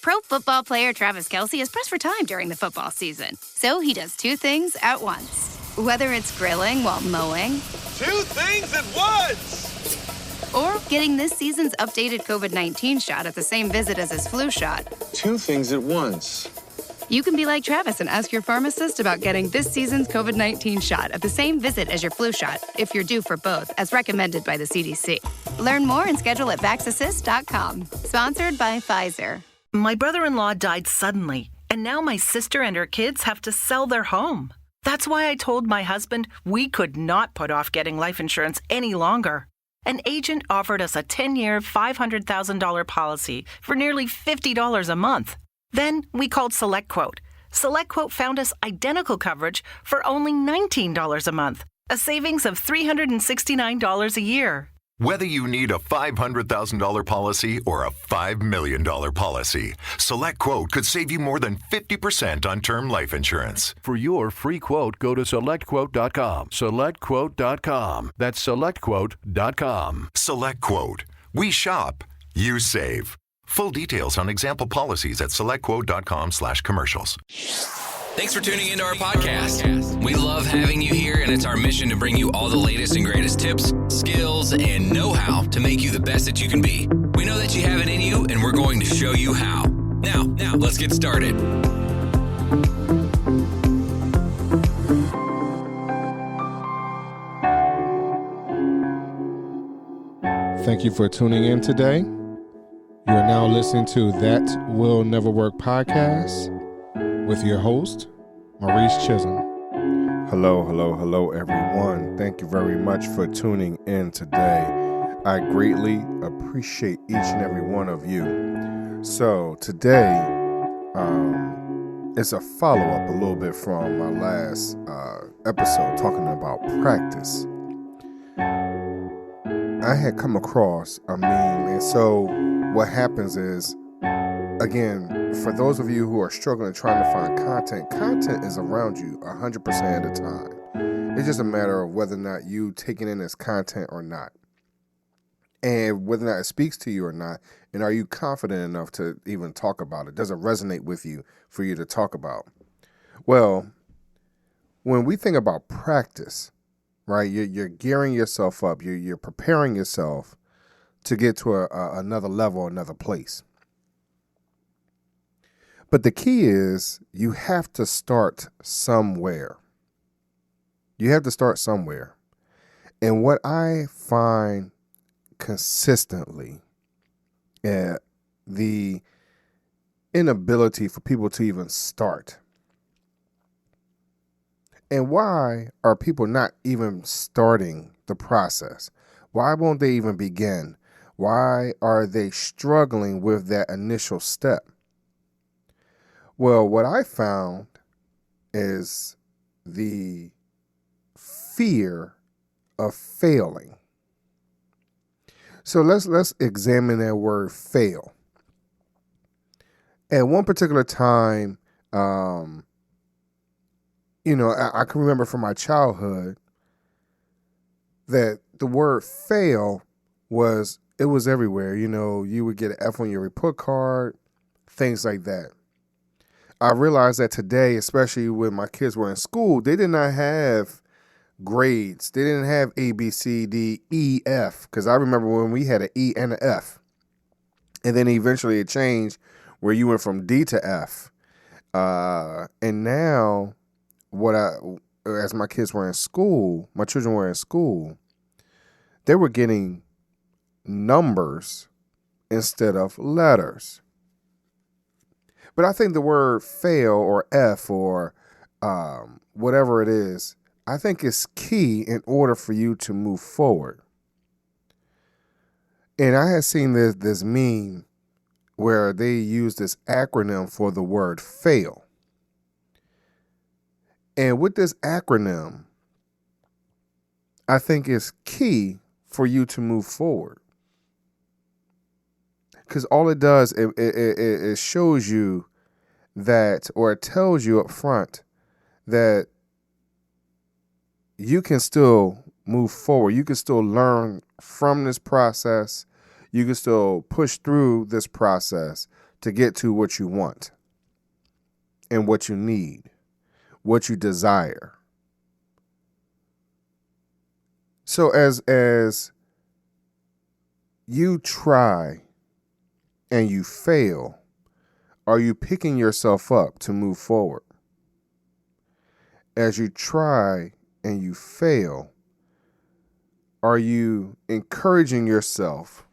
Pro Football player Travis Kelce is pressed for time during the football season. So he does two things at once. Whether it's grilling while mowing. Two things at once! Or getting this season's updated COVID-19 shot at the same visit as his flu shot. Two things at once. You can be like Travis and ask your pharmacist about getting this season's COVID-19 shot at the same visit as your flu shot, if you're due for both, as recommended by the CDC. Learn more and schedule at vaxassist.com. Sponsored by Pfizer. My brother-in-law died suddenly, and now my sister and her kids have to sell their home. That's why I told my husband we could not put off getting life insurance any longer. An agent offered us a 10-year, $500,000 policy for nearly $50 a month. Then we called SelectQuote. SelectQuote found us identical coverage for only $19 a month, a savings of $369 a year. Whether you need a $500,000 policy or a $5 million policy, SelectQuote could save you more than 50% on term life insurance. For your free quote, go to SelectQuote.com. SelectQuote.com. That's SelectQuote.com. SelectQuote. We shop. You save. Full details on example policies at SelectQuote.com/commercials. Thanks for tuning into our podcast. We love having you here, and it's our mission to bring you all the latest and greatest tips, skills, and know-how to make you the best that you can be. We know that you have it in you, and we're going to show you how. Now, let's get started. Thank you for tuning in today. You are now listening to That Will Never Work Podcast with your host, Maurice Chisholm. Hello, everyone. Thank you very much for tuning in today. I greatly appreciate each and every one of you. So today, it's a follow-up a little bit from my last episode talking about practice. I had come across a meme, and so what happens is, again, for those of you who are struggling trying to find content is around you 100% of the time. It's just a matter of whether or not you taking in this content or not, and whether or not it speaks to you or not, and are you confident enough to even talk about it? Does it resonate with you for you to talk about? Well, when we think about practice, right, you're gearing yourself up, you're preparing yourself to get to another level, another place. But the key is you have to start somewhere. You have to start somewhere. And what I find consistently, the inability for people to even start. And why are people not even starting the process? Why won't they even begin? Why are they struggling with that initial step? Well, what I found is the fear of failing. So let's examine that word fail. At one particular time, I can remember from my childhood that the word fail was everywhere. You would get an F on your report card, things like that. I realized that today, especially when my kids were in school, they did not have grades. They didn't have A, B, C, D, E, F. Because I remember when we had an E and an F. And then eventually it changed where you went from D to F. And now, as my kids were in school, my children were in school, they were getting numbers instead of letters. But I think the word fail or F or whatever it is, I think is key in order for you to move forward. And I had seen this meme where they use this acronym for the word fail. And with this acronym, I think it's key for you to move forward. Because all it does, it shows you that, or it tells you up front that you can still move forward. You can still learn from this process. You can still push through this process to to get to what you want and what you need, what you desire. So as you try and you fail, are you picking yourself up to move forward? As you try and you fail, are you encouraging yourself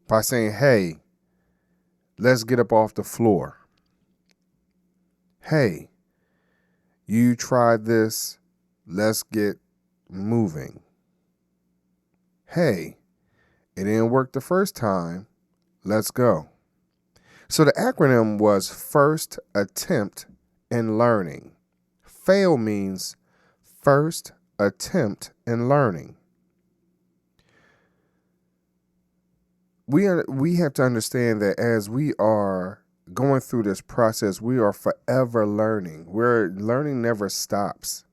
by saying, hey, let's get up off the floor. Hey, you tried this. Let's get moving. Hey, it didn't work the first time. Let's go. So the acronym was first attempt in learning. Fail means first attempt in learning. We have to understand that as we are going through this process, we are forever learning. Learning never stops.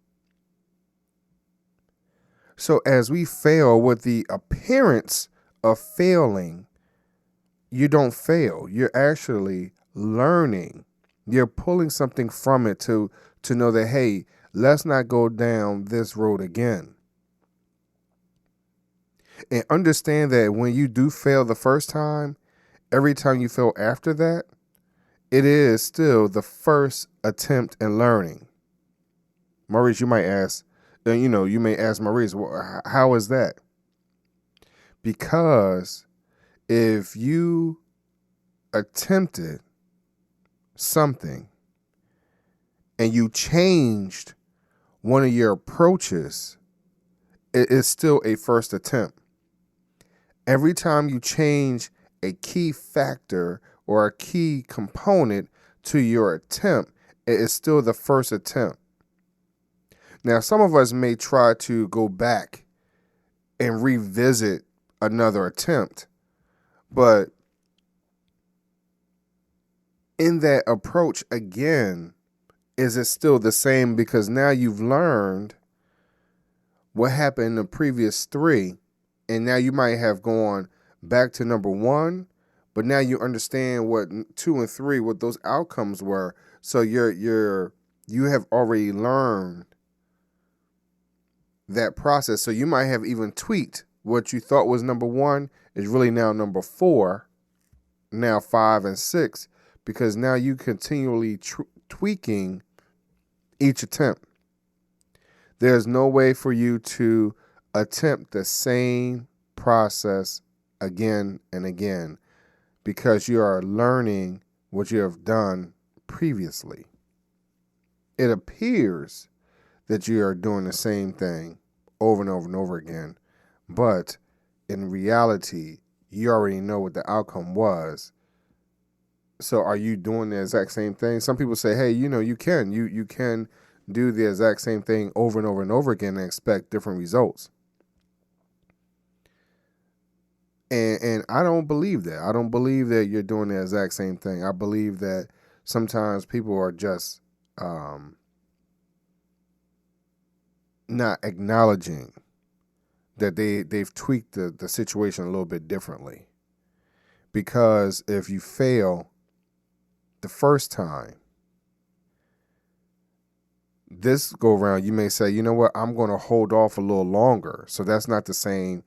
So as we fail with the appearance of failing, you don't fail. You're actually learning. You're pulling something from it to know that, hey, let's not go down this road again. And understand that when you do fail the first time, every time you fail after that, it is still the first attempt in learning. Maurice, you may ask Maurice, well, how is that? Because if you attempted something and you changed one of your approaches, it is still a first attempt. Every time you change a key factor or a key component to your attempt, it is still the first attempt. Now, some of us may try to go back and revisit another attempt, but in that approach, again, is it still the same? Because now you've learned what happened in the previous three, and now you might have gone back to number one, but now you understand what 2 and 3, what those outcomes were. So you have already learned that process. So you might have even tweaked what you thought was number 1 is really now number 4, now 5 and 6, because now you continually tweaking each attempt. There's no way for you to attempt the same process again and again because you are learning what you have done previously. It appears that you are doing the same thing over and over and over again, but in reality, you already know what the outcome was. So are you doing the exact same thing? Some people say, hey, you can do the exact same thing over and over and over again and expect different results. And I don't believe that. I don't believe that you're doing the exact same thing. I believe that sometimes people are just not acknowledging that they've tweaked the situation a little bit differently. Because if you fail the first time, this go around, you may say, you know what, I'm going to hold off a little longer. So that's not the same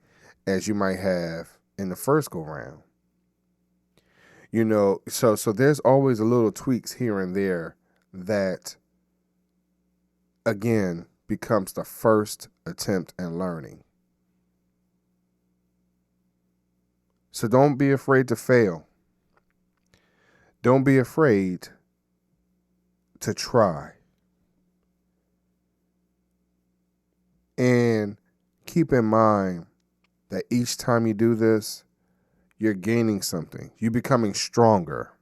as you might have in the first go round. So there's always a little tweaks here and there that, again, becomes the first attempt in learning. So don't be afraid to fail. Don't be afraid to try. And keep in mind that each time you do this, you're gaining something. You're becoming stronger.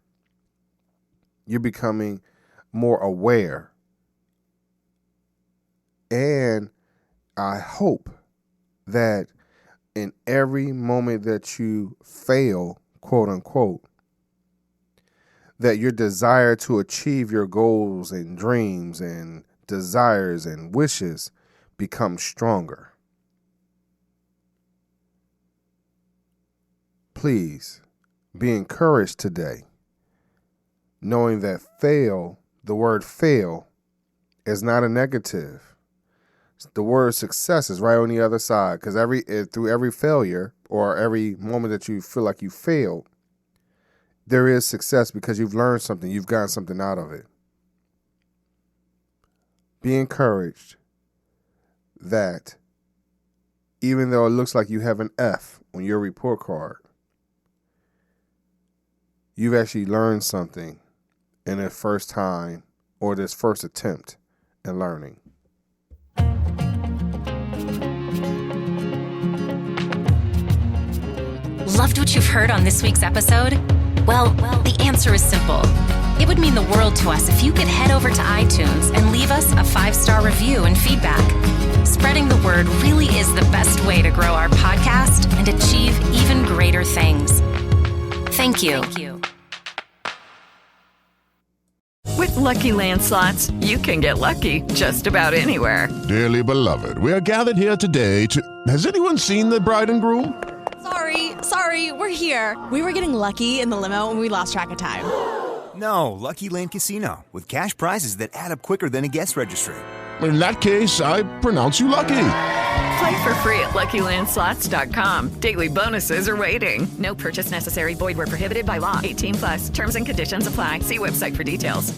You're becoming more aware. And I hope that in every moment that you fail, quote unquote, that your desire to achieve your goals and dreams and desires and wishes becomes stronger. Please be encouraged today, knowing that fail, the word fail, is not a negative. The word success is right on the other side, because through every failure or every moment that you feel like you failed, there is success because you've learned something, you've gotten something out of it. Be encouraged that even though it looks like you have an F on your report card, you've actually learned something in this first time or this first attempt at learning. Loved what you've heard on this week's episode? Well, the answer is simple. It would mean the world to us if you could head over to iTunes and leave us a 5-star review and feedback. Spreading the word really is the best way to grow our podcast and achieve even greater things. Thank you. With Lucky Land Slots, you can get lucky just about anywhere. Dearly beloved, we are gathered here today to... Has anyone seen the bride and groom? Sorry, we're here. We were getting lucky in the limo and we lost track of time. No, Lucky Land Casino, with cash prizes that add up quicker than a guest registry. In that case, I pronounce you lucky. Play for free at LuckyLandSlots.com. Daily bonuses are waiting. No purchase necessary. Void where prohibited by law. 18+. Terms and conditions apply. See website for details.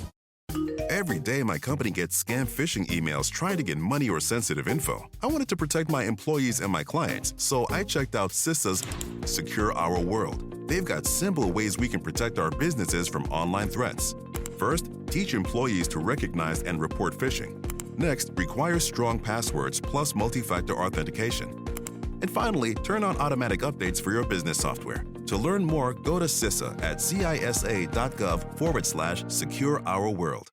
Every day, my company gets scam phishing emails trying to get money or sensitive info. I wanted to protect my employees and my clients, so I checked out CISA's Secure Our World. They've got simple ways we can protect our businesses from online threats. First, teach employees to recognize and report phishing. Next, require strong passwords plus multi-factor authentication. And finally, turn on automatic updates for your business software. To learn more, go to CISA at cisa.gov/Secure Our World.